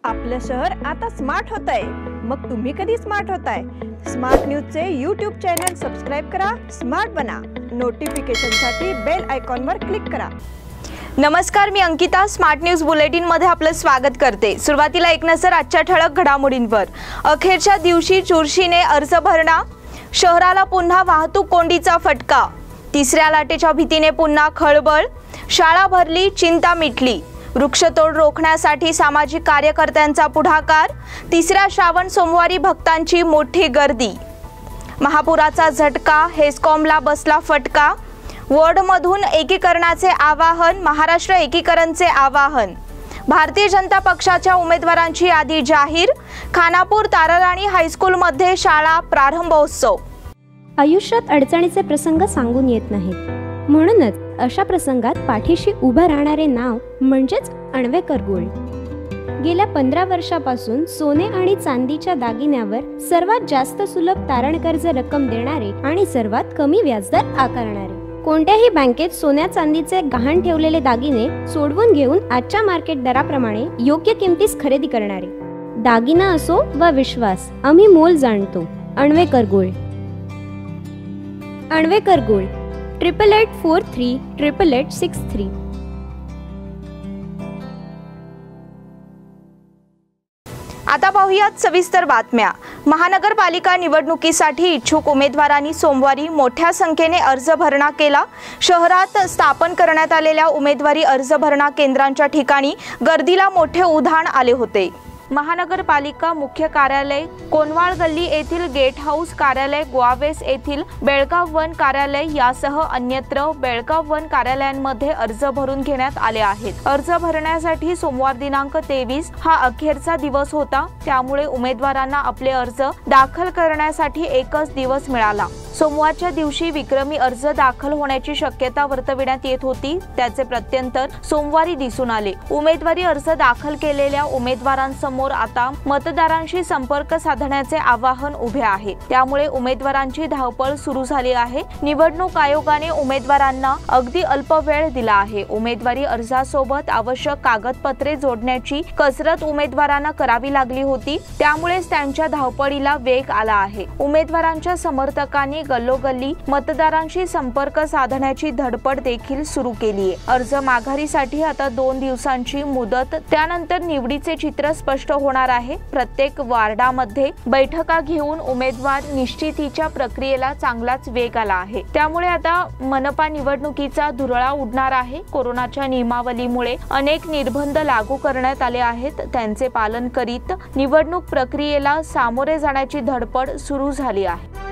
आपलं शहर आता स्मार्ट होत आहे। मग तुम्ही कधी स्मार्ट होताय? स्मार्ट न्यूजचे यूट्यूब चॅनल सबस्क्राइब करा, स्मार्ट बना। नोटिफिकेशनसाठी बेल आयकॉनवर क्लिक करा। नमस्कार, मी अंकिता स्मार्ट न्यूज बुलेटिन मध्ये आपलं स्वागत करते। सुरुवातीला एक नजर आजच्या ठळक घडामोडींवर। अखेरच्या दिवशी चुरशीने अर्ज भरणा, शहराला पुन्हा वाहतूक कोंडीचा फटका। तिसऱ्या लाटेच्या भीतीने पुन्हा खळबळ, शाळा भरली, चिंता मिटली। वृक्षतोड रोखण्यासाठी सामाजिक कार्यकर्त्यांचा पुढाकार। तिसऱ्या श्रावण सोमवारी भक्तांची मोठी गर्दी। महापुराचा झटका, हेस्कॉमला बसला फटका। वॉर्डमधून एकीकरणाचे आवाहन, महाराष्ट्र एकीकरणचे आवाहन। भारतीय जनता पक्षाच्या उमेदवारांची यादी जाहीर। खानापूर ताराराणी हायस्कूलमध्ये शाळा प्रारंभोत्सव। आयुष्यात अडचणीचे प्रसंग सांगून येत नाहीत, म्हणूनच अशा प्रसंगात पाठीशी उभं राहणारे नाव म्हणजेच अण्वेकर गोल्ड। गेल्या 15 वर्षापासून सोने आणि चांदीच्या दागिन्यावर सर्वात जास्त सुलभ तारण कर्ज रक्कम देणारे आणि सर्वात कमी व्याजदर आकारणारे। कोणत्याही बँकेत सोन्या चांदीचे गहाण ठेवलेले दागिने सोडवून घेऊन आजच्या मार्केट दराप्रमाणे योग्य किमतीस खरेदी करणारे। दागिना असो वा विश्वास, आम्ही मोल जाणतो। अण्वेकर गोल्ड। अण्वेकर गोल्ड 88438863। आता पाहूयात सविस्तर बातम्या। महानगरपालिका निवडणुकीसाठी इच्छुक उमेदवारांनी सोमवारी मोठ्या संख्येने अर्ज भरणा केला। शहरात स्थापन करण्यात आलेल्या उमेदवारी अर्ज भरणा केंद्रांच्या ठिकाणी गर्दीला मोठे उधाण आले होते। महानगरपालिका मुख्य कार्यालय, कोनवाळ गल्ली येथील गेट हाऊस कार्यालय, गोवावेस येथील बेळगाव वन कार्यालय यासह अन्यत्र बेळगाव वन कार्यालयांमध्ये अर्ज भरून घेण्यात आले आहेत। अर्ज भरण्यासाठी सोमवार दिनांक 23 हा अखेरचा दिवस होता, त्यामुळे उमेदवारांना आपले अर्ज दाखल करण्यासाठी एकच दिवस मिळाला। सोमवारच्या दिवशी विक्रमी अर्ज दाखल होण्याची शक्यता वर्तविण्यात येत होती, त्याचे प्रत्यंतर सोमवारी दिसून आले। उमेदवारी अर्ज दाखल केलेल्या उमेदवारांसमोर आता मतदारांशी संपर्क साधण्याचे आवाहन उभे आहे, त्यामुळे उमेदवारांची धावपळ सुरू झाली आहे। निवडणूक आयोगाने उमेदवारांना अगदी अल्प वेळ दिला आहे। उमेदवारी अर्जासोबत आवश्यक कागदपत्रे जोडण्याची कसरत उमेदवारांना करावी लागली होती, त्यामुळेच त्यांच्या धावपळीला वेग आला आहे। उमेदवारांच्या समर्थकांनी गल्लोगल्ली मतदारांशी संपर्क साधण्याची धडपड देखील सुरू केली आहे। अर्ज माघारीसाठी आता 2 दिवसांची मुदत, त्यानंतर निवडीचे चित्र स्पष्ट होणार आहे। प्रत्येक वार्डामध्ये बैठका घेऊन उमेदवार निश्चितीच्या प्रक्रियेला चांगलाच वेग आला आहे, त्यामुळे आता मनपा निवडणुकीचा धुरळा उडणार आहे। कोरोनाच्या नियमावलीमुळे अनेक निर्बंध लागू करण्यात आले आहेत, त्यांचे पालन करीत निवडणूक प्रक्रियेला सामोरे जाण्याची धडपड सुरू झाली आहे।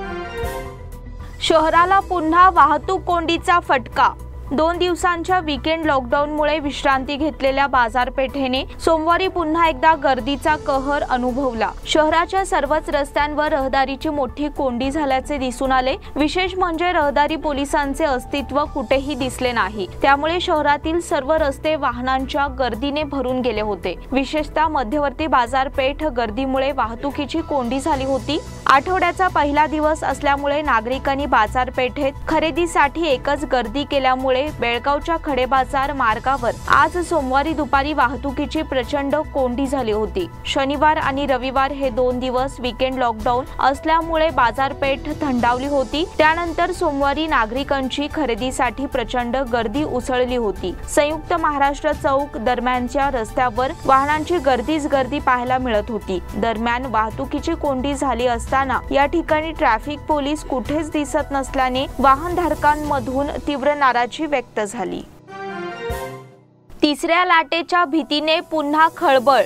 शहराला पुन्हा वाहतूक कोंडीचा फटका। 2 दिवसांच्या वीकेंड लॉकडाऊनमुळे विश्रांती घेतलेल्या बाजारपेठेने सोमवारी पुन्हा एकदा गर्दीचा कहर अनुभवला। शहराच्या सर्वच रस्त्यांवर रहदारीची मोठी कोंडी झाल्याचे दिसून आले। विशेष म्हणजे रहदारी पोलिसांचे अस्तित्व कुठेही दिसले नाही, त्यामुळे शहरातील सर्व रस्ते वाहनांच्या गर्दीने भरून गेले होते। विशेषतः मध्यवर्ती बाजारपेठ गर्दीमुळे वाहतुकीची कोंडी झाली होती। आठवड्याचा पहिला दिवस असल्यामुळे नागरिकांनी बाजारपेठेत खरेदीसाठी एकच गर्दी केल्यामुळे बेळगावच्या खडेबाजार मार्गावर आज सोमवारी दुपारी वाहतुकीची प्रचंड कोंडी झाली होती। शनिवार आणि रविवार हे 2 दिवस वीकेंड लॉकडाऊन असल्यामुळे बाजारपेठ थंडावली होती। त्यानंतर सोमवारी नागरिकांची खरेदीसाठी प्रचंड गर्दी उसळली होती। संयुक्त महाराष्ट्र चौक दरम्यानच्या रस्त्यावर वाहनांची गर्दीच गर्दी पाहायला मिळत होती। दरम्यान वाहतुकीची कोंडी झाली असताना या ठिकाणी ट्रॅफिक पोलीस कुठेच दिसत नसल्याने वाहनधारकांमधून तीव्र नाराजी व्यक्त झाली। तिसऱ्या लाटेच्या भीतीने पुन्हा खळबळ।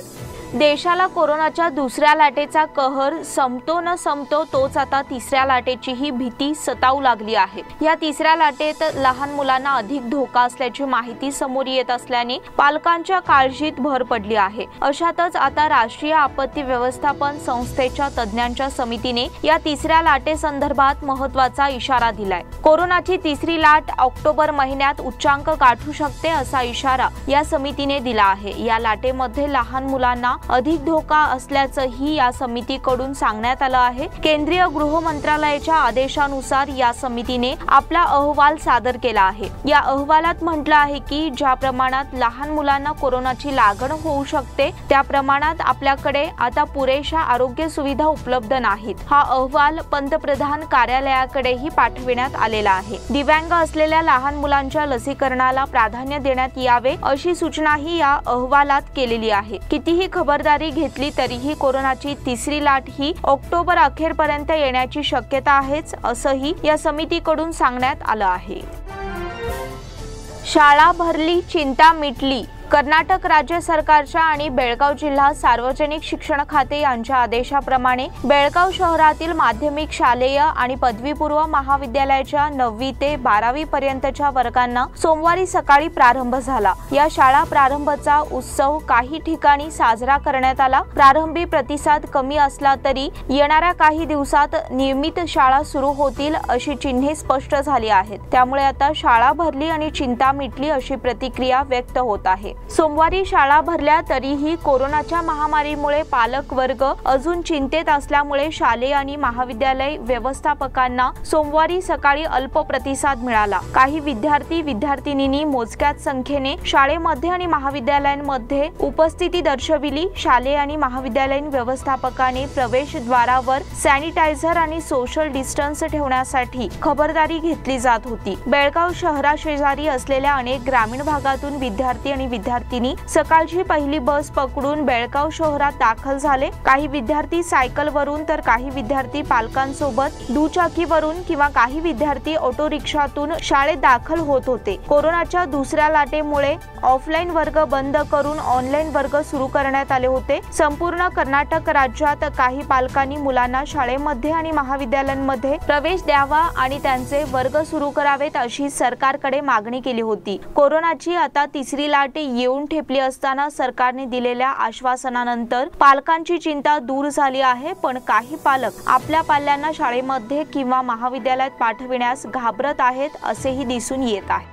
देशाला कोरोनाच्या दुसऱ्या लाटेचा कहर संपतो न संपतो तोच आता तिसऱ्या लाटेचीही भीती सतावू लागली आहे। या तिसऱ्या लाटेत लहान मुलांना अधिक धोका असल्याची माहिती समोर येत असल्याने पालकांच्या काळजीत भर पडली आहे। अशातच आता राष्ट्रीय आपत्ती व्यवस्थापन संस्थेच्या तज्ञांच्या समितीने या तिसऱ्या लाटेसंदर्भात महत्त्वाचा इशारा दिलाय। कोरोनाची तिसरी लाट ऑक्टोबर महिन्यात उच्चांक गाठू शकते असा इशारा या समितीने दिला आहे। या लाटेमध्ये लहान मुलांना अधिक धोका असल्याचंही या समितीकडून सांगण्यात आलं आहे। केंद्रीय गृह मंत्रालयाच्या आदेशानुसार या समितीने आपला अहवाल सादर केला आहे। या अहवालात म्हटलं आहे की ज्या प्रमाणात लहान मुलांना कोरोनाची लागण होऊ शकते त्या प्रमाणात आपल्याकडे आता पुरेशा आरोग्य सुविधा उपलब्ध नाहीत। हा अहवाल पंतप्रधान कार्यालयाकडेही पाठविण्यात आलेला आहे। दिव्यांग असलेल्या लहान मुलांच्या लसीकरणाला प्राधान्य देण्यात यावे अशी सूचनाही या अहवालात केलेली आहे। कितीही खबरदारी घेतली तरीही कोरोनाची तिसरी लाट ही ऑक्टोबर अखेरपर्यंत येण्याची शक्यता आहेच असंही या समितीकडून सांगण्यात आलं आहे। शाळा भरली, चिंता मिटली। कर्नाटक राज्य सरकारच्या आणि बेळगाव जिल्हा सार्वजनिक शिक्षण खाते यांच्या आदेशाप्रमाणे बेळगाव शहरातील माध्यमिक, शालेय आणि पदवीपूर्व महाविद्यालयाच्या 9वी ते 12वी पर्यंतच्या वर्गांना सोमवारी सकाळी प्रारंभ झाला। या शाळा प्रारंभचा उत्सव काही ठिकाणी साजरा करण्यात आला। प्रारंभी प्रतिसाद कमी असला तरी येणाऱ्या काही दिवसात नियमित शाळा सुरू होतील अशी चिन्हे स्पष्ट झाली आहेत। त्यामुळे आता शाळा भरली आणि चिंता मिटली अशी प्रतिक्रिया व्यक्त होत आहे। सोमवारी शाळा भरल्या तरीही कोरोनाच्या महामारीमुळे पालक वर्ग अजून चिंतेत असल्यामुळे शालेय आणि महाविद्यालय व्यवस्थापकांना सोमवारी सकाळी अल्प प्रतिसाद मिळाला। काही विद्यार्थी-विद्यार्थिनींनी मोजक्याच संख्येने शाळेमध्ये आणि महाविद्यालयांमध्ये उपस्थिती दर्शविली। शालेय आणि महाविद्यालयीन व्यवस्थापकाने प्रवेशद्वारावर सॅनिटायझर आणि सोशल डिस्टन्स ठेवण्यासाठी खबरदारी घेतली जात होती। बेळगाव शहराशेजारी असलेल्या अनेक ग्रामीण भागातून विद्यार्थी आणि विद्यार्थिनी सकाळची पहिली बस पकडून बेळगाव शहरात दाखल झाले। काही विद्यार्थी सायकलवरून तर काही विद्यार्थी पालकांसोबत दुचाकीवरून किंवा काही विद्यार्थी ऑटो रिक्षातून शाळेत दाखल होत होते। कोरोनाच्या दुसऱ्या लाटेमुळे ऑफलाईन वर्ग बंद करून ऑनलाईन वर्ग सुरू करण्यात आले होते। संपूर्ण कर्नाटक राज्यात काही पालकांनी मुलांना शाळेमध्ये आणि महाविद्यालयांमध्ये प्रवेश द्यावा आणि त्यांचे वर्ग सुरू करावेत अशी सरकारकडे मागणी केली होती। कोरोनाची आता तिसरी लाट येऊन ठेपली असताना सरकारने दिलेल्या आश्वासनानंतर पालकांची चिंता दूर झाली आहे, पण काही पालक आपल्या पाल्यांना शाळेमध्ये किंवा महाविद्यालयात पाठविण्यास घाबरत आहेत असेही दिसून येत आहे।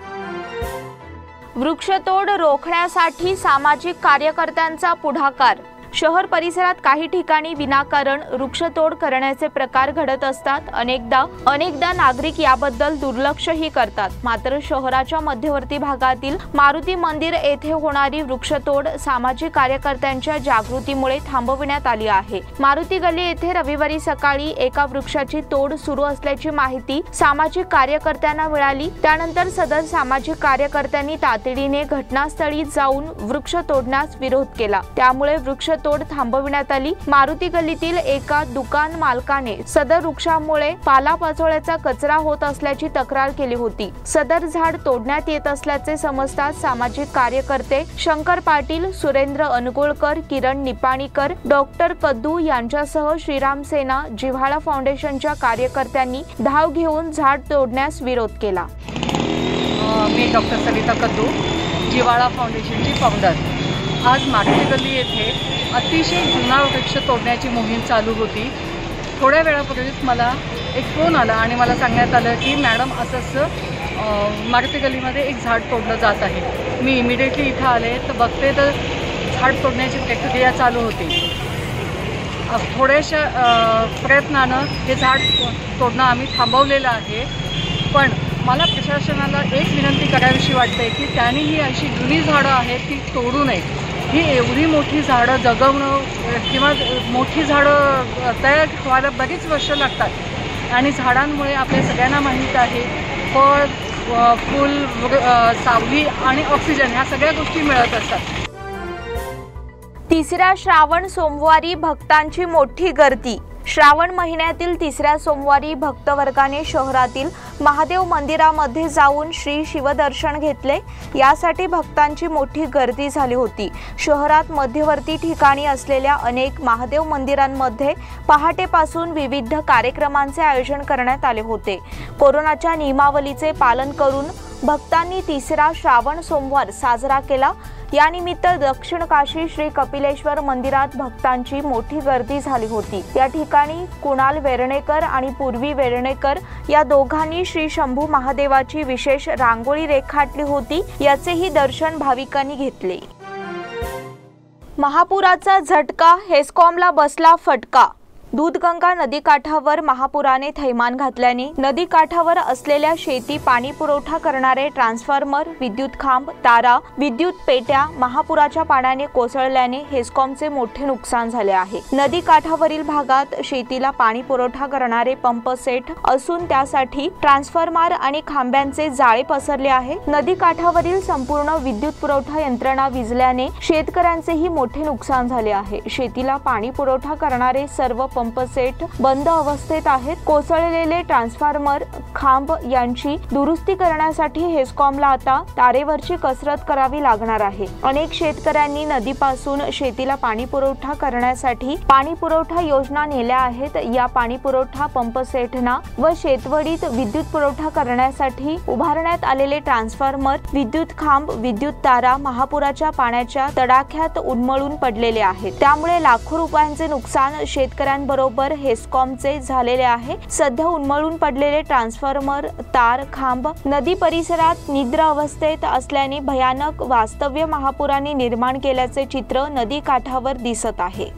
वृक्षतोड रोखण्यासाठी सामाजिक कार्यकर्त्यांचा पुढाकार। शहर परिसरात काही ठिकाणी विनाकारण वृक्षतोड करण्याचे प्रकार घडत असतात। अनेकदा नागरिक याबद्दल दुर्लक्षही करतात। मात्र शहराच्या मध्यवर्ती भागातील मारुती मंदिर येथे होणारी वृक्षतोड सामाजिक कार्यकर्त्यांच्या जागृतीमुळे थांबविण्यात आली आहे। मारुती गल्ली येथे रविवारी सकाळी एका वृक्षाची तोड सुरू असल्याची माहिती सामाजिक कार्यकर्त्यांना मिळाली। त्यानंतर सदर सामाजिक कार्यकर्त्यांनी तातडीने घटनास्थळी जाऊन वृक्ष तोडण्यास विरोध केला। त्यामुळे वृक्ष तोड थांबविण्यात आली। मारुती गल्लीतील एका दुकान मालकाने सदर वृक्षामुळे पालापाचोळ्याचा कचरा होत असल्याची तक्रार केली होती। सदर झाड तोडण्यात येत असल्याचे समजताच सामाजिक कार्यकर्ते शंकर पाटील, सुरेंद्र अनगोळकर, किरण निपाणीकर, डॉक्टर कद्दू यांच्यासह श्रीराम सेना, जिव्हाळा फाउंडेशनच्या कार्यकर्त्यांनी धाव घेऊन झाड तोडण्यास विरोध केला। मी डॉक्टर सरिता कद्दू, जिव्हाळा फाउंडेशनची फाउंडर। आज मारुती गल्ली येथे अतिशय जुना वृक्ष तोडण्याची मोहीम चालू होती। थोड्या वेळापूर्वीच मला एक फोन आला आणि मला सांगण्यात आलं की मॅडम असं मारुती गल्लीमध्ये एक झाड तोडलं जात आहे। मी इमिडिएटली इथं आले तर बघते तर झाड तोडण्याची प्रक्रिया चालू होती। थोड्याशा प्रयत्नानं हे झाड तोडणं आम्ही थांबवलेलं आहे, पण मला प्रशासनाला एक विनंती करावीशी वाटते की त्यांनी ही अशी जुनी झाडं आहेत ती तोडू नये। ही एवढी मोठी झाडं जगवणं किंवा मोठी झाडं तयार व्हायला बरीच वर्ष लागतात आणि झाडांमुळे आपल्या सगळ्यांना माहीत आहे फळ, फूल, सावली आणि ऑक्सिजन ह्या सगळ्या गोष्टी मिळत असतात। तिसऱ्या श्रावण सोमवारी भक्तांची मोठी गर्दी। श्रावण महिन्यातील तिसऱ्या सोमवारी भक्तवर्गाने शहरातील महादेव मंदिरामध्ये जाऊन श्री शिवदर्शन घेतले। यासाठी भक्तांची मोठी गर्दी झाली होती। शहरात मध्यवर्ती ठिकाणी असलेल्या अनेक महादेव मंदिरांमध्ये पहाटेपासून विविध कार्यक्रमांचे आयोजन करण्यात आले होते। कोरोनाच्या नियमावलीचे पालन करून भक्तांनी तिसरा श्रावण सोमवार साजरा केला। यानिमित्त दक्षिण काशी श्री कपिलेश्वर मंदिरात भक्तांची मोठी गर्दी झाली होती। या ठिकाणी कुणाल वेर्णेकर आणि पूर्वी वेर्णेकर या दोघांनी श्री शंभू महादेवाची विशेष रांगोळी रेखाटली होती। याचेही दर्शन भाविकांनी घेतले। महापुराचा झटका, हेस्कॉमला बसला फटका। दूधगंगा नदीकाठावर महापुराने थैमान घातल्याने नदीकाठावर असलेल्या शेती पाणी पुरवठा करणारे ट्रान्सफॉर्मर, विद्युत खांब, तारा, विद्युत पेट्या महापुराच्या पाण्याने कोसळल्याने हेस्कॉमचे मोठे नुकसान झाले आहे। नदीकाठावरील भागात शेतीला पाणी पुरवठा करणारे पंप सेट असून त्यासाठी ट्रान्सफॉर्मर आणि खांब्यांचे जाळे पसरले आहे। नदीकाठावरील संपूर्ण विद्युत पुरवठा यंत्रणा विझल्याने शेतकऱ्यांचेही मोठे नुकसान झाले आहे। शेतीला पाणी पुरवठा करणारे सर्व पंप सेट बंद अवस्थेत आहेत। कोसळलेले ट्रान्सफॉर्मर, खांब यांची दुरुस्ती करण्यासाठी हेस्कॉमला आता तारेवरची कसरत करावी लागणार आहे। अनेक शेतकऱ्यांनी नदीपासून शेतीला पाणी पुरवठा करण्यासाठी पाणी पुरवठा योजना नेल्या आहेत। या पाणी पुरवठा पंप सेटना व शेतवडीत विद्युत पुरवठा करण्यासाठी उभारण्यात आलेले ट्रान्सफॉर्मर, विद्युत खांब, विद्युत तारा महापुराच्या पाण्याच्या तडाख्यात उन्मळून पडलेले आहेत। त्यामुळे लाखो रुपयांचे नुकसान शेतकऱ्यांबरोबर हेस्कॉमचे झालेले आहे। सध्या उन्मळून पडलेले ट्रान्सफॉर्मर, तार, खांब नदी परिसरात निद्र अवस्थेत असल्याने भयानक वास्तव्य महापुराने निर्माण केल्याचे चित्र नदी काठावर दिसत आहे।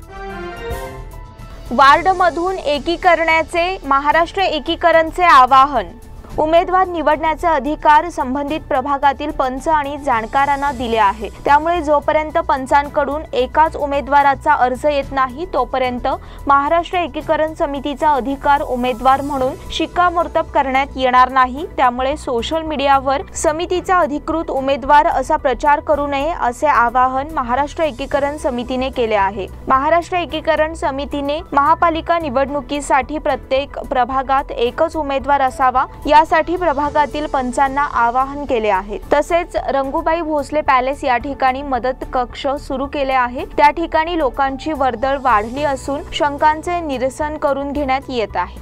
वार्डमधून एकीकरणाचे महाराष्ट्र एकीकरणचे आवाहन। उमेदवार निवडण्याचे अधिकार संबंधित प्रभागातील पंच आणि जाणकारांना दिले आहे। त्यामुळे जोपर्यंत पंचांकडून एकाच उमेदवाराचा अर्ज येत नाही तोपर्यंत महाराष्ट्र एकीकरण समितीचा अधिकार उमेदवार म्हणून शिक्कामोर्तब करण्यात येणार नाही। त्यामुळे सोशल मीडियावर समितीचा अधिकृत उमेदवार असा प्रचार करू नये असे आवाहन महाराष्ट्र एकीकरण समितीने केले आहे। महाराष्ट्र एकीकरण समितीने महापालिका निवडणुकीसाठी प्रत्येक प्रभागात एकच उमेदवार असावा यासाठी प्रभागातील पंचांना आवाहन केले आहे। तसेच रंगूबाई भोसले पॅलेस या ठिकाणी मदत कक्ष सुरू केले आहे। त्या ठिकाणी लोकांची वर्दळ वाढली असून शंकांचे निरसन करून घेण्यात येत आहे।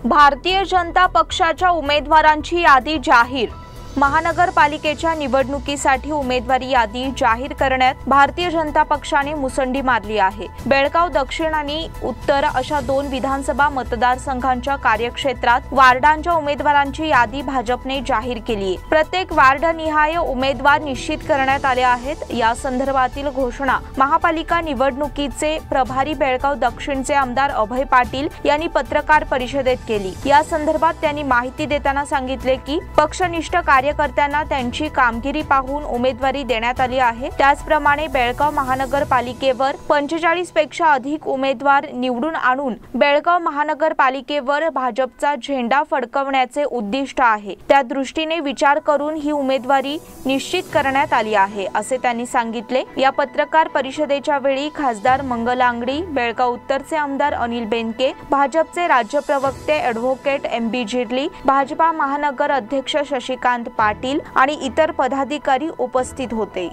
भारतीय जनता पक्षाच्या उमेदवारांची यादी जाहीर। महानगरपालिकेच्या निवडणुकीसाठी उमेदवारी यादी जाहीर करण्यात भारतीय जनता पक्षाने मुसंडी मारली आहे। बेळगाव दक्षिण आणि उत्तर अशा 2 विधानसभा मतदारसंघांच्या कार्यक्षेत्रात वार्डांच्या उमेदवारांची यादी भाजपने जाहीर केली आहे। प्रत्येक वार्डनिहाय उमेदवार निश्चित करण्यात आले आहेत। या संदर्भातील घोषणा महापालिका निवडणुकीचे प्रभारी बेळगाव दक्षिणचे आमदार अभय पाटील यांनी पत्रकार परिषदेत केली। या संदर्भात त्यांनी माहिती देताना सांगितले की पक्षनिष्ठ कार्यकर्त्यांना त्यांची कामगिरी पाहून उमेदवारी देण्यात आली आहे। त्याचप्रमाणे बेळगाव महानगरपालिकेवर 45 पेक्षा अधिक उमेदवार निवडून आणून बेळगाव महानगरपालिकेवर भाजपचा झेंडा फडकवण्याचे उद्दिष्ट आहे। त्या दृष्टीने विचार करून ही उमेदवारी निश्चित करण्यात आली आहे असे त्यांनी सांगितले। या पत्रकार परिषदेच्या वेळी खासदार मंगल आंगडी, बेळगाव उत्तरचे आमदार अनिल बेनके, भाजपचे राज्य प्रवक्ते ॲडव्होकेट MB जिर्ली, भाजपा महानगर अध्यक्ष शशिकांत पाटील आणि इतर पदाधिकारी उपस्थित होते।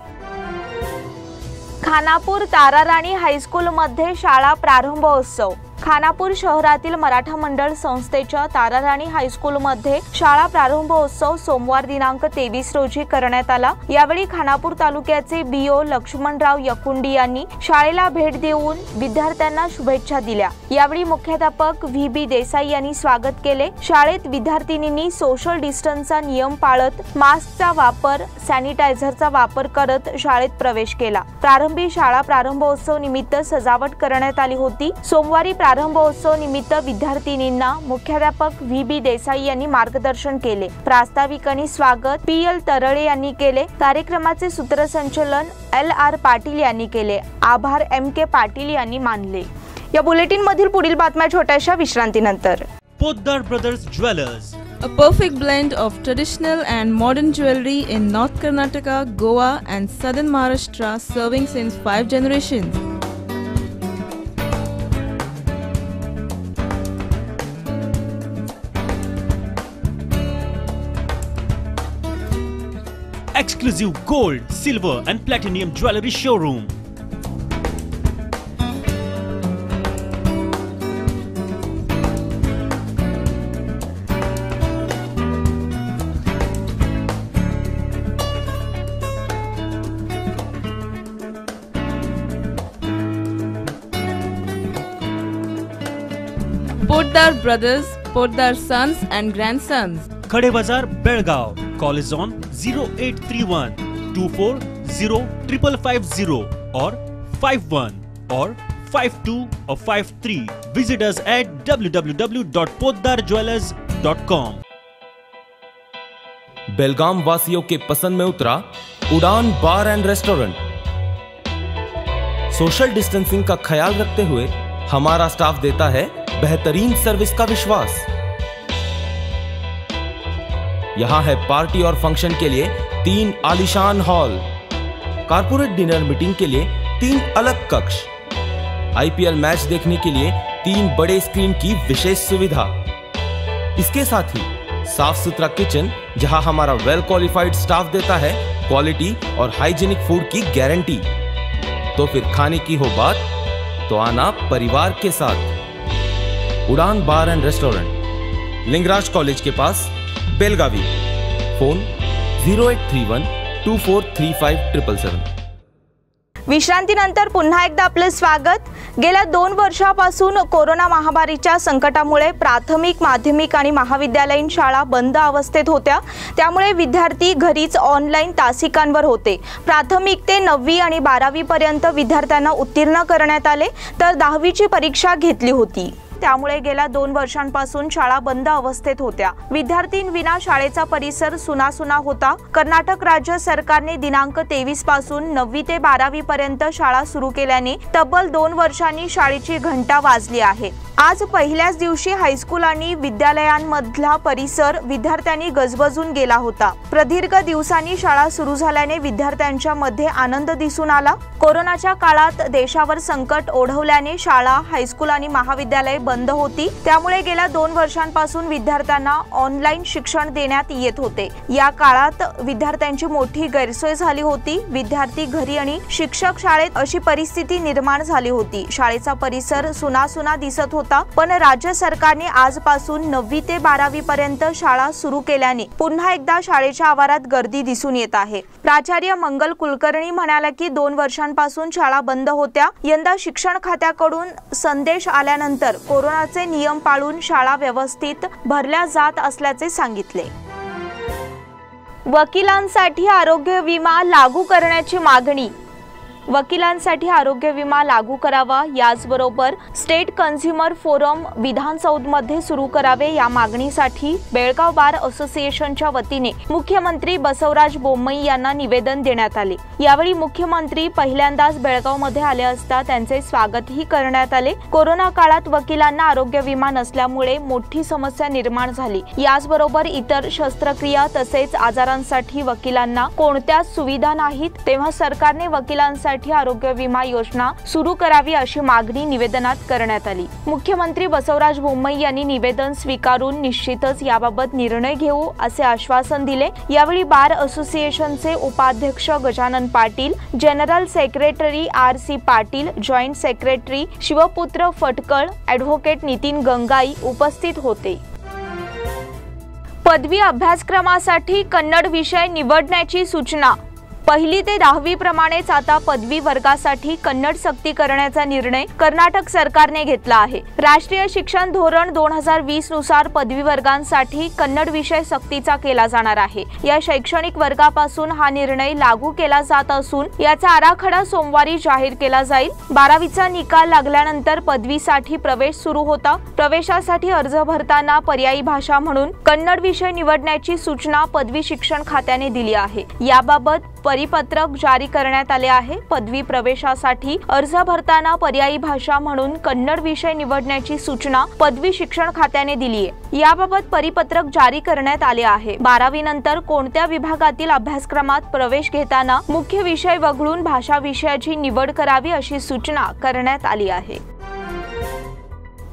खानापूर ताराराणी हायस्कूलमध्ये शाळा प्रारंभोत्सव। खानापूर शहरातील मराठा मंडळ संस्थेच्या ताराराणी हायस्कूलमध्ये शाळा प्रारंभोत्सव सोमवार दिनांक 23 रोजी करण्यात आला। यावेळी खानापूर तालुक्याचे BO लक्ष्मणराव यकुंडी यांनी शाळेला भेट देऊन विद्यार्थ्यांना शुभेच्छा दिल्या। यावेळी मुख्याध्यापक VB देसाई यांनी स्वागत केले। शाळेत विद्यार्थिनींनी सोशल डिस्टन्सचा नियम पाळत मास्कचा वापर, सॅनिटायझरचा वापर करत शाळेत प्रवेश केला। प्रारंभी शाळा प्रारंभोत्सव निमित्त सजावट करण्यात आली होती। सोमवारी प्रारंभोत्सव निमित्त विद्यार्थिनींना मुख्याध्यापक VB देसाई यांनी मार्गदर्शन केले। प्रास्ताविकांनी स्वागत PL तरळे यांनी केले। कार्यक्रमाचे सूत्रसंचालन LR पाटील यांनी केले। आभार MK पाटील यांनी मानले। या बुलेटिन मधील पुढील बातम्या छोट्याशा विश्रांतीनंतर। Poddar Brothers Jewelers, a perfect blend of traditional and modern jewelry in North Karnataka, Goa and southern Maharashtra, serving since 5 generations. exclusive gold, silver and platinum jewelry showroom. Poddar Brothers, Poddar Sons and Grandsons. Khade Bazar, Belgaum. Call is on 0831 24 505550 or 51 or 52 or 53. Visit us at www.potdarjewellers.com. बेलगाम वासियों के पसंद में उतरा उड़ान बार end restaurant. Social distancing का ख्याल रखते हुए हमारा स्टाफ देता है बेहतरीन सर्विस का विश्वास। यहां है पार्टी और फंक्शन के लिए 3 आलीशान हॉल, कारपोरेट डिनर मीटिंग के लिए 3 अलग कक्ष, आईपीएल मैच देखने के लिए 3 बड़े स्क्रीन की विशेष सुविधा। इसके साथ ही साफ सुथरा किचन जहां हमारा वेल क्वालिफाइड स्टाफ देता है क्वालिटी और हाइजीनिक फूड की गारंटी। तो फिर खाने की हो बात तो आना परिवार के साथ। उड़ान बार एंड रेस्टोरेंट, लिंगराज कॉलेज के पास, बेलगावी। फोन 0831 243577। विश्रांतीनंतर पुन्हा एकदा आपले स्वागत। गेल्या 2 वर्षापासून कोरोना महामारीच्या संकटामुळे प्राथमिक, माध्यमिक आणि महाविद्यालयीन शाळा बंद अवस्थेत होत्या। त्यामुळे विद्यार्थी घरीच ऑनलाईन तासिकांवर होते। प्राथमिक ते 9वी आणि 12वी पर्यंत विद्यार्थ्यांना उत्तीर्ण करण्यात आले, तर 10वीची परीक्षा घेतली होती। त्यामुळे गेल्या 2 वर्षांपासून शाळा बंद अवस्थेत होत्या। विद्यार्थींविना शाळेचा परिसर सुनासुना होता। कर्नाटक राज्य सरकारने दिनांक 23 पासून 9वी ते 12वी पर्यंत शाळा सुरू केल्याने तब्बल 2 वर्षांनी शाळेची घंटा वाजली आहे। आज पहिल्याच दिवशी हायस्कूल आणि विद्यालयांमधला परिसर विद्यार्थ्यांनी गजबजून गेला होता। प्रदीर्घ दिवसांनी शाळा सुरू झाल्याने विद्यार्थ्यांच्या मध्ये आनंद दिसून आला। कोरोनाच्या काळात देशावर संकट ओढवल्याने शाळा, हायस्कूल आणि महाविद्यालय बंद होती। त्यामुळे गेल्या 2 वर्षांपासून विद्यार्थ्यांना ऑनलाईन शिक्षण देण्यात येत होते। या काळात विद्यार्थ्यांची मोठी गैरसोय झाली होती। विद्यार्थी घरी आणि शिक्षक शाळेत अशी परिस्थिती निर्माण झाली होती। शाळेचा परिसर सुनासुना दिसत होता, पण राज्य सरकारने आजपासून 9वी ते 12वी पर्यंत शाळा सुरू केल्याने पुन्हा एकदा शाळेच्या आवारात गर्दी दिसून येत आहे। प्राचार्य मंगल कुलकर्णी म्हणाले की 2 वर्षांपासून शाळा बंद होत्या। यंदा शिक्षण खात्याकडून संदेश आल्यानंतर कोरोनाचे नियम पाळून शाळा व्यवस्थित भरल्या जात असल्याचे सांगितले। वकिलांसाठी आरोग्य विमा लागू करण्याची मागणी। वकिलांसाठी आरोग्य विमा लागू करावा, याचबरोबर स्टेट कन्झ्युमर फोरम विधानसौधमध्ये सुरू करावे या मागणीसाठी बेळगाव बार असोसिएशनच्या वतीने मुख्यमंत्री बसवराज बोम्मई यांना निवेदन देण्यात आले। यावेळी मुख्यमंत्री पहिल्यांदाच बेळगावमध्ये आले असता त्यांचे स्वागतही करण्यात आले। कोरोना काळात वकिलांना आरोग्य विमा नसल्यामुळे मोठी समस्या निर्माण झाली। याचबरोबर इतर शस्त्रक्रिया तसेच आजारांसाठी वकिलांना कोणत्याच सुविधा नाहीत, तेव्हा सरकारने वकिलांसाठी आरोग्य विमा योजना सुरू करावी अशी मागणी निवेदनात करण्यात आली। मुख्यमंत्री बसवराज बोम्मई यांनी निवेदन स्वीकारून निश्चितच याबाबत निर्णय घेऊ असे आश्वासन दिले। यावेळी बार असोसिएशनचे उपाध्यक्ष Gajanan Patil, general secretary RC Patil, joint secretary Shivputra Phatkal, advocate Nitin Gangai उपस्थित होते। पदवी अभ्यासक्रमासाठी कन्नड विषय निवडण्याची सूचना। 1ली ते 10वी प्रमाणेच आता पदवी वर्गासाठी कन्नड सक्ती करण्याचा निर्णय कर्नाटक सरकारने घेतला आहे। राष्ट्रीय शिक्षण धोरण 2020 नुसार पदवी वर्गांसाठी कन्नड विषय सक्तीचा केला जाणार आहे। या शैक्षणिक वर्गापासून हा निर्णय लागू केला जात असून याचा आराखडा सोमवारी जाहीर केला जाईल। 12वीचा निकाल लागल्यानंतर पदवीसाठी प्रवेश सुरू होता। प्रवेशासाठी अर्ज भरताना पर्यायी भाषा म्हणून कन्नड विषय निवडण्याची सूचना पदवी शिक्षण खात्याने दिली आहे। याबाबत परिपत्रक जारी करण्यात आले आहे। पदवी प्रवेशासाठी अर्ज भरताना पर्यायी भाषा म्हणून कन्नड विषय निवडण्याची सूचना पदवी शिक्षण खात्याने दिली आहे। याबाबत परिपत्रक जारी करण्यात आले आहे। 12वी नंतर कोणत्या विभागातील अभ्यासक्रमात प्रवेश घेताना मुख्य विषय वगळून भाषा विषयाची निवड करावी अशी सूचना करण्यात आली आहे।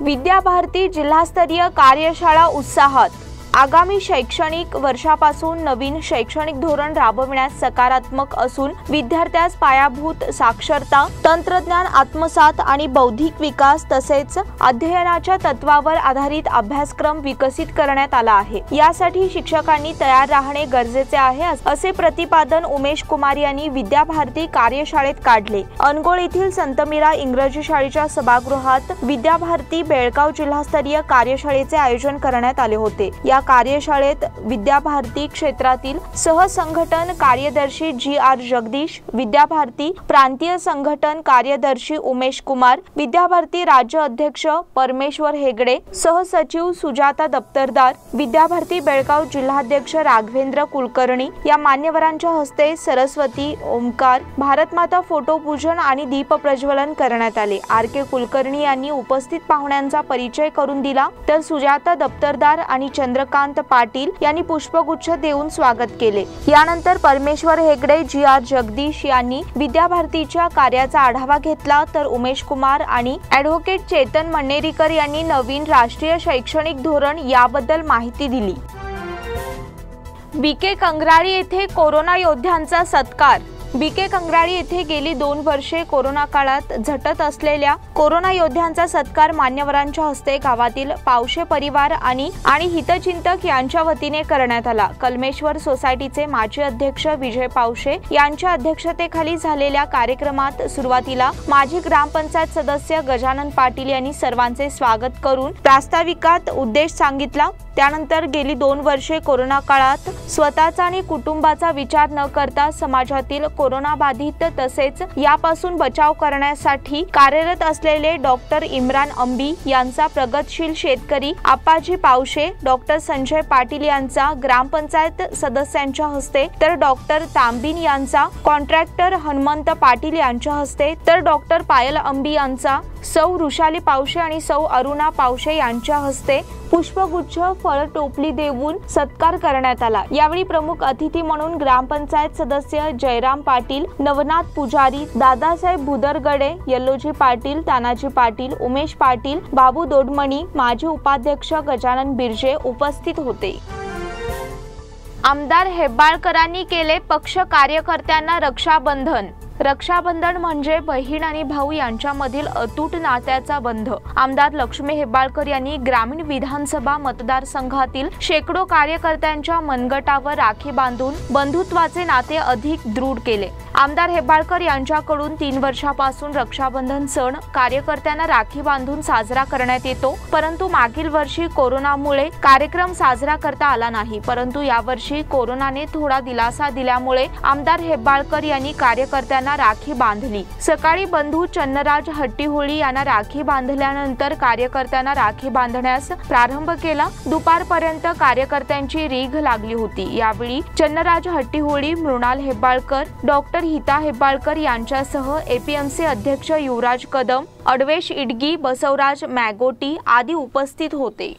विद्याभारती जिल्हास्तरीय कार्यशाळा उत्साहात। आगामी शैक्षणिक वर्षापासून नवीन शैक्षणिक धोरण राबविण्यास सकारात्मक असून विद्यार्थ्यास पायाभूत साक्षरता, तंत्रज्ञान आत्मसात आणि बौद्धिक विकास तसेच अध्ययनाच्या तत्वावर आधारित अभ्यासक्रम विकसित करण्यात आला आहे। यासाठी शिक्षकांनी तयार राहणे गरजेचे आहे असे प्रतिपादन उमेश कुमार यांनी विद्याभारती कार्यशाळेत काढले। अनगोळ येथील संतमीरा इंग्रजी शाळेच्या सभागृहात विद्याभारती बेळगाव जिल्हास्तरीय कार्यशाळेचे आयोजन करण्यात आले होते। या या कार्यशाळेत विद्याभारती क्षेत्रातील सहसंघटन कार्यदर्शी GR जगदीश, विद्याभारती प्रांतीय संघटन कार्यदर्शी उमेश कुमार, विद्याभारती राज्य अध्यक्ष परमेश्वर हेगडे, सहसचिव सुजाता दप्तरदार, विद्याभारती बेळगाव जिल्हाध्यक्ष राघवेंद्र कुलकर्णी या मान्यवरांच्या हस्ते सरस्वती, ओमकार, भारतमाता फोटो पूजन आणि दीप प्रज्वलन करण्यात आले. RK कुलकर्णी यांनी उपस्थित पाहुण्यांचा परिचय करून दिला, तर सुजाता दप्तरदार आणि चंद्रकांत पाटील यांनी पुष्पगुच्छ देऊन स्वागत केले. यानंतर परमेश्वर हेगडे, GR जगदीश यांनी विद्याभारतीच्या कार्याचा आढावा घेतला, तर उमेश कुमार आणि ॲडव्होकेट चेतन मन्नेरीकर यांनी नवीन राष्ट्रीय शैक्षणिक धोरण याबद्दल माहिती दिली. BK कंगराळी येथे कोरोना योद्ध्यांचा सत्कार. BK कंगराळी येथे गेली 2 वर्षे कोरोना काळात झटत असलेल्या कोरोना योद्ध्यांचा सत्कार मान्यवरांच्या हस्ते गावातील पावशे परिवार आणि हितचिंतक यांच्या वतीने करण्यात आला. कलमेश्वर सोसायटीचे माजी अध्यक्ष विजय पावशे यांच्या अध्यक्षतेखाली झालेल्या कार्यक्रमात सुरुवातीला माजी ग्रामपंचायत सदस्य गजानन पाटील यांनी सर्वांचे स्वागत करून प्रास्ताविकात उद्देश सांगितला. त्यानंतर गेली 2 वर्षे कोरोना काळात स्वतःचा आणि कुटुंबाचा विचार न करता समाजातील कोरोना बाधित तसेच यापासून बचाव करण्यासाठी कार्यरत असलेले डॉक्टर इम्रान अंबी यांचा प्रगतशील शेतकरी आप्पाजी पावशे, डॉक्टर संजय पाटील यांचा ग्रामपंचायत सदस्यांच्या हस्ते, तर डॉक्टर तांबीन यांचा कॉन्ट्रॅक्टर हनुमंत पाटील यांच्या हस्ते, तर डॉक्टर पायल अंबी यांचा सौ वृषाली पावशे आणि सौ अरुणा पावशे यांच्या हस्ते पुष्पगुच्छ, फळ टोपली देऊन सत्कार करण्यात आला. यावेळी प्रमुख अतिथी म्हणून ग्रामपंचायत सदस्य जयराम पाटील, नवनाथ पुजारी, दादासाहेब भुदरगडे, यल्लोजी पाटील, तानाजी पाटील, उमेश पाटील, बाबू दोडमणी, माजी उपाध्यक्ष गजानन बिर्जे उपस्थित होते. आमदार हेब्बाळकरांनी केले पक्ष कार्यकर्त्यांना रक्षाबंधन. रक्षाबंधन म्हणजे बहीण आणि भाऊ यांच्यामधील अतूट नात्याचा बंध. आमदार लक्ष्मी हेब्बाळकर यांनी ग्रामीण विधानसभा मतदारसंघातील शेकडो कार्यकर्त्यांच्या मनगटावर राखी बांधून बंधुत्वाचे नाते अधिक दृढ केले. आमदार हेब्बाळकर यांच्याकडून 3 वर्षापासून रक्षाबंधन सण कार्यकर्त्यांना राखी बांधून साजरा करण्यात येतो, परंतु मागील वर्षी कोरोनामुळे कार्यक्रम साजरा करता आला नाही. परंतु यावर्षी कोरोनाने थोडा दिलासा दिल्यामुळे आमदार हेब्बाळकर यांनी कार्यकर्त्यांना राखी बांधली. सकाळी बंधू चन्नराज हट्टीहोळी यांना राखी बांधल्यानंतर कार्यकर्त्यांना राखी बांधण्यास प्रारंभ केला. दुपारपर्यंत कार्यकर्त्यांची रीघ लागली होती. यावेळी चन्नराज हट्टीहोळी, मृणाल हेब्बाळकर, डॉक्टर हिता हेब्बाळकर यांच्यासह APMC अध्यक्ष युवराज कदम, अडवेश इडगी, बसवराज मॅगोटी आदी उपस्थित होते.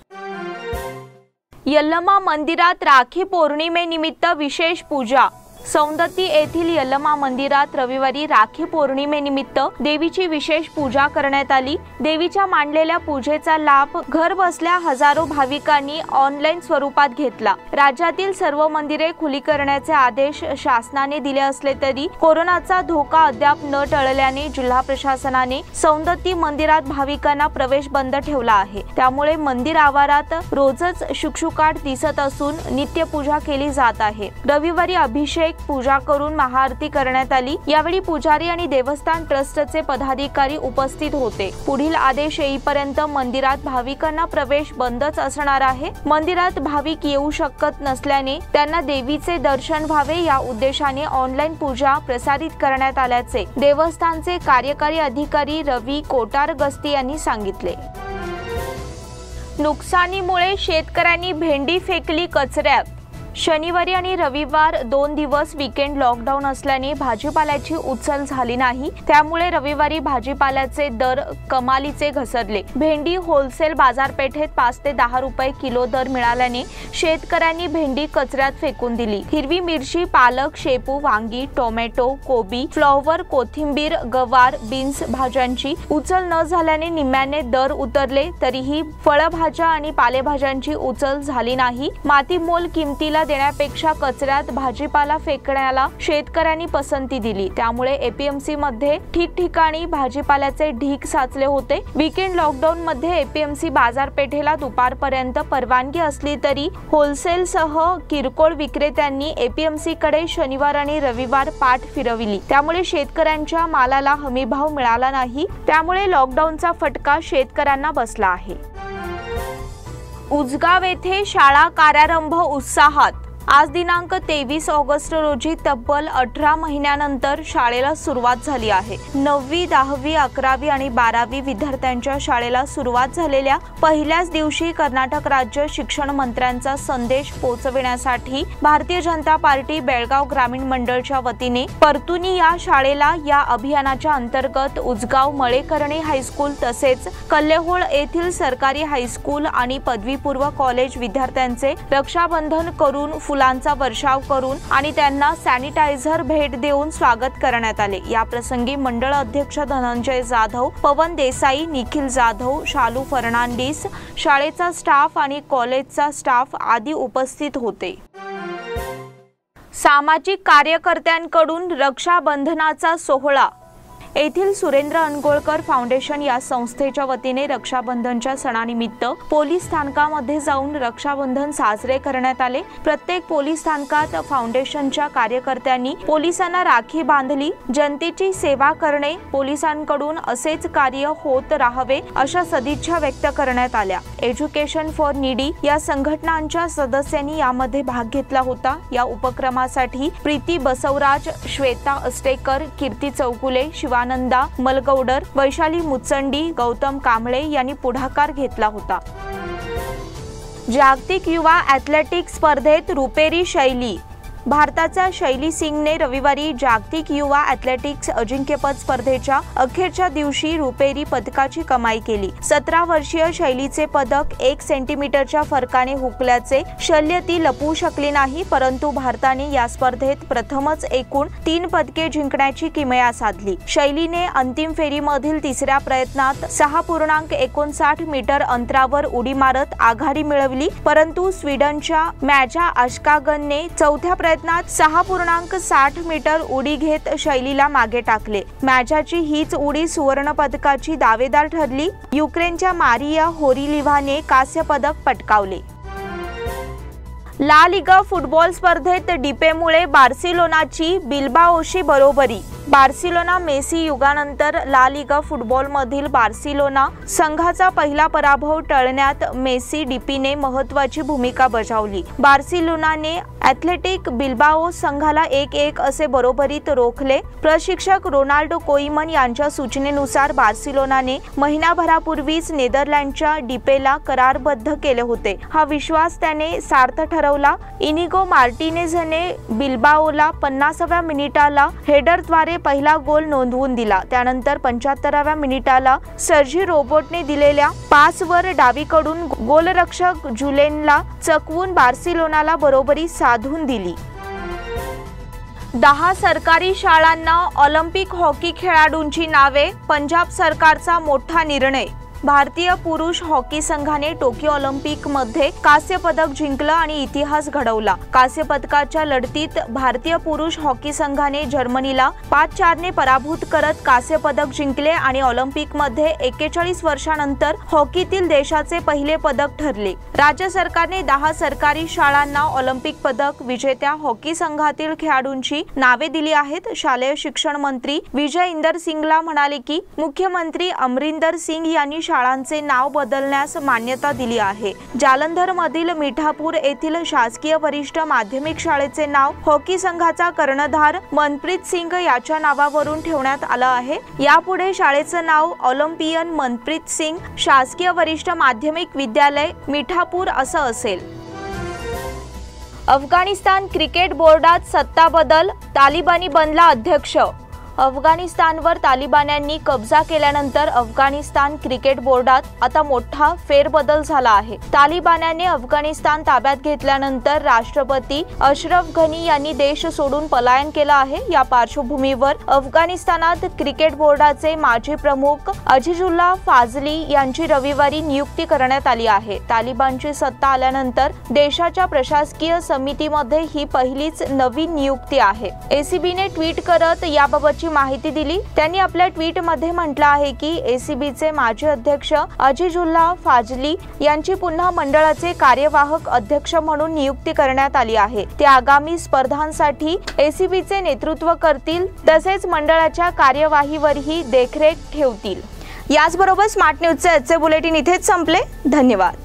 यल्लमा मंदिरात राखी पौर्णिमेनिमित्त विशेष पूजा. सौंदत्ती येथील यल्लमा मंदिरात रविवारी राखी पौर्णिमेनिमित्त देवीची विशेष पूजा करण्यात आली. देवीच्या मांडलेल्या पूजेचा लाभ घर बसल्या हजारो भाविकांनी ऑनलाईन स्वरूपात घेतला. राज्यातील सर्व मंदिरे खुली करण्याचे आदेश शासनाने दिले असले तरी कोरोनाचा धोका अद्याप न टळल्याने जिल्हा प्रशासनाने सौंदत्ती मंदिरात भाविकांना प्रवेश बंद ठेवला आहे. त्यामुळे मंदिर आवारात रोजच शुकशुकाट दिसत असून नित्यपूजा केली जात आहे. रविवारी अभिषेक, पूजा करून महाआरती करण्यात आली. यावेळी पुजारी आणि देवस्थान ट्रस्टचे पदाधिकारी उपस्थित होते. पुढील आदेश येईपर्यंत मंदिरात भाविकांना प्रवेश बंदच असणार आहे. मंदिरात भाविक येऊ शकत नसल्याने त्यांना देवीचे दर्शन व्हावे या उद्देशाने ऑनलाईन पूजा प्रसारित करण्यात आल्याचे देवस्थानचे कार्यकारी अधिकारी रवी कोटारगस्ती यांनी सांगितले. नुकसानीमुळे शेतकऱ्यांनी भेंडी फेकली कचऱ्यात. शनिवारी आणि रविवार 2 दिवस वीकेंड लॉकडाऊन असल्याने भाजीपाल्याची उचल झाली नाही. त्यामुळे रविवारी भाजीपाल्याचे दर कमालीचे घसरले. भेंडी होलसेल बाजारपेठेत 5 ते 10 रुपये किलो दर मिळाल्याने शेतकऱ्यांनी भेंडी कचऱ्यात फेकून दिली. हिरवी मिरची, पालक, शेपू, वांगी, टोमॅटो, कोबी, फ्लॉवर, कोथिंबीर, गवार, बीन्स भाज्यांची उचल न झाल्याने निम्म्याने दर उतरले. तरीही फळभाज्या आणि पालेभाज्यांची उचल झाली नाही. मातीमोल किमतीला देण्यापेक्षा कचऱ्यात भाजीपाला फेकण्याला शेतकऱ्यांनी पसंती दिली. त्यामुळे APMC मध्ये ठिकठिकाणी भाजीपाल्याचे ढीग साचले होते. वीकेंड लॉकडाऊन मध्ये APMC बाजारपेठेला दुपारपर्यंत परवानगी असली तरी होलसेल सह किरकोळ विक्रेत्यांनी APMC कडे शनिवार आणि रविवार पाठ फिरविली. त्यामुळे शेतकऱ्यांच्या मालाला हमीभाव मिळाला नाही. त्यामुळे लॉकडाऊनचा फटका शेतकऱ्यांना बसला आहे. उजगाव येथे शाळा कार्यारंभ उत्साहात। आज दिनांक 23 ऑगस्ट रोजी तब्बल 18 महिन्यानंतर शाळेला सुरुवात झाली आहे। 9वी, 10वी, 11वी आणि 12वी विद्यार्थ्यांच्या शाळेला सुरुवात झालेल्या पहिल्याच दिवशी कर्नाटक राज्य शिक्षण मंत्र्यांचा संदेश पोहोचविण्यासाठी भारतीय जनता पार्टी बेळगाव ग्रामीण मंडळच्या वतीने परतुनी या शाळेला या अभियानाच्या अंतर्गत उजगाव मळेकर्णी हायस्कूल तसेच कल्लेहोळ येथील सरकारी हायस्कूल आणि पदवीपूर्व कॉलेज विद्यार्थ्यांचे रक्षाबंधन करून फुलांचा वर्षाव करून आणि त्यांना सॅनिटायझर भेट देऊन स्वागत करण्यात आले। या प्रसंगी मंडळ अध्यक्ष धनंजय जाधव, पवन देसाई, निखिल जाधव, शालू फर्नांडिस, शाळेचा स्टाफ आणि कॉलेजचा स्टाफ आदी उपस्थित होते। सामाजिक कार्यकर्त्यांकडून रक्षाबंधनाचा सोहळा। येथील सुरेंद्र अनगोळकर फाउंडेशन या संस्थेच्या वतीने रक्षाबंधनच्या सणानिमित्त पोलीस स्थानकामध्ये जाऊन रक्षाबंधन साजरे करण्यात आले। प्रत्येक पोलीस स्थानकात फाउंडेशनच्या कार्यकर्त्यांनी पोलिसांना राखी बांधली। जनतेची सेवा करणे, पोलिसांकडून असेच कार्य होत राहावे अशा सदिच्छा व्यक्त करण्यात आल्या। एज्युकेशन फॉर नीडी या संघटनांच्या सदस्यांनी यामध्ये भाग घेतला होता। या उपक्रमासाठी प्रीती बसवराज, श्वेता अस्टेकर, कीर्ती चौकुले, शिवानंदा मलगौडर, वैशाली मुचंडी, गौतम कांबळे यांनी पुढाकार घेतला होता। जागतिक युवा ॲथलेटिक्स स्पर्धेत रुपेरी शैली। भारताच्या शैली सिंगने रविवारी जागतिक युवा ॲथलेटिक्स अजिंक्यपद स्पर्धेच्या अखेरच्या दिवशी रुपेरी पदकाची कमाई केली। 17 वर्षीय शैलीचे पदक 1 सेंटीमीटरच्या फरकाने हुकल्याचे शल्य ती लपवू शकली नाही, परंतु भारताने या स्पर्धेत प्रथमच एकूण 3 पदके जिंकण्याची किमया साधली। शैलीने अंतिम फेरीमधील तिसऱ्या प्रयत्नात 6.59 मीटर अंतरावर उडी मारत आघाडी मिळवली, परंतु स्वीडनच्या मॅजा आश्कागनने चौथ्या प्रयत्नात 6.60 मीटर उडी घेत शैलीला मागे टाकले। मॅजाची हीच उडी सुवर्ण पदकाची दावेदार ठरली। युक्रेनच्या मारिया होरिलिव्हाने कांस्य पदक पटकावले। ला लिगा फुटबॉल स्पर्धेत डिपेमुळे बार्सिलोनाची बिल्बाओशी बरोबरी। बार्सिलोना मेसी युगानंतर ला लिगा फुटबॉलमधील बार्सिलोना संघाचा पहिला पराभव टळण्यात मेसी डीपीने महत्त्वाची भूमिका बजावली। बार्सिलोनाने ॲथलेटिक बिल्बाओ संघाला 1-1 असे बरोबरीत रोखले। प्रशिक्षक रोनाल्डो कोईमन यांच्या सूचनेनुसार बार्सिलोनाने महिनाभरापूर्वीच नेदरलँडच्या डीपेला करारबद्ध केले होते। हा विश्वास त्याने सार्थ ठरवला। इनिगो मार्टिनेझने बिल्बाओला 50व्या मिनिटाला हेडरद्वारे पहिला गोल नोंदवून दिला। त्यानंतर 75व्या मिनिटाला सर्जी रोबोटने दिलेल्या पासवर डावीकडून गोलरक्षक जुलेनला चकवून बार्सिलोनाला बरोबरी साधून दिली। 10 सरकारी शाळांना ऑलिम्पिक हॉकी खेळाडूंची नावे। पंजाब सरकारचा मोठा निर्णय। भारतीय पुरुष हॉकी संघाने टोकियो ऑलिम्पिकमध्ये कांस्य पदक जिंकलं आणि इतिहास घडवला। कांस्य पदकाच्या लढतीत भारतीय पुरुष हॉकी संघाने जर्मनीला 5-4 ने पराभूत करत कांस्य पदक जिंकले आणि ऑलिम्पिकमध्ये 41 वर्षांनंतर हॉकीतील देशाचे पहिले पदक ठरले। राज्य सरकारने 10 सरकारी शाळांना ऑलिम्पिक पदक विजेत्या हॉकी संघातील खेळाडूंची नावे दिली आहेत। शालेय शिक्षण मंत्री विजय इंदर सिंगला म्हणाले की मुख्यमंत्री अमरिंदर सिंग यांनी शाळांचे नाव बदलण्यास मान्यता दिली आहे। जालंधर मधील मिठापूर येथील शासकीय वरिष्ठ माध्यमिक शाळेचे नाव हॉकी संघाचा कर्णधार मनप्रीत सिंग याच्या नावावरून ठेवण्यात आलं आहे। यापुढे शाळेचं नाव ऑलिम्पियन मनप्रीत सिंग शासकीय वरिष्ठ माध्यमिक विद्यालय मिठापूर असं असेल। अफगाणिस्तान क्रिकेट बोर्डात सत्ता बदल, तालिबानी बनला अध्यक्ष। अफगाणिस्तानवर तालिबान्यांनी कब्जा केल्यानंतर अफगाणिस्तान क्रिकेट बोर्डात आता मोठा फेरबदल झाला आहे। तालिबान्यांनी अफगाणिस्तान ताब्यात घेतल्यानंतर राष्ट्रपती अशरफ घनी यांनी देश सोडून पलायन केलं आहे। या पार्श्वभूमीवर अफगाणिस्तानात क्रिकेट बोर्डाचे माजी प्रमुख अजीजुल्ला फाजली यांची रविवारी नियुक्ती करण्यात आली आहे। तालिबानची सत्ता आल्यानंतर देशाच्या प्रशासकीय समितीमध्ये ही पहिलीच नवीन नियुक्ती आहे। एसीबीने ट्विट करत याबाबतची माहिती दिली। त्यांनी आपल्या ट्विट मध्ये म्हटलं आहे की एसीबीचे माजी अध्यक्ष अजीजुल्ला फाजली यांची पुन्हा मंडळाचे कार्यवाहक अध्यक्ष म्हणून नियुक्ती करण्यात आली आहे। ते आगामी स्पर्धांसाठी एसीबीचे नेतृत्व करतील तसेच मंडळाच्या कार्यवाहीवरही देखरेख ठेवतील। याचबरोबर स्मार्ट न्यूजचे आजचे बुलेटिन इथेच संपले। धन्यवाद।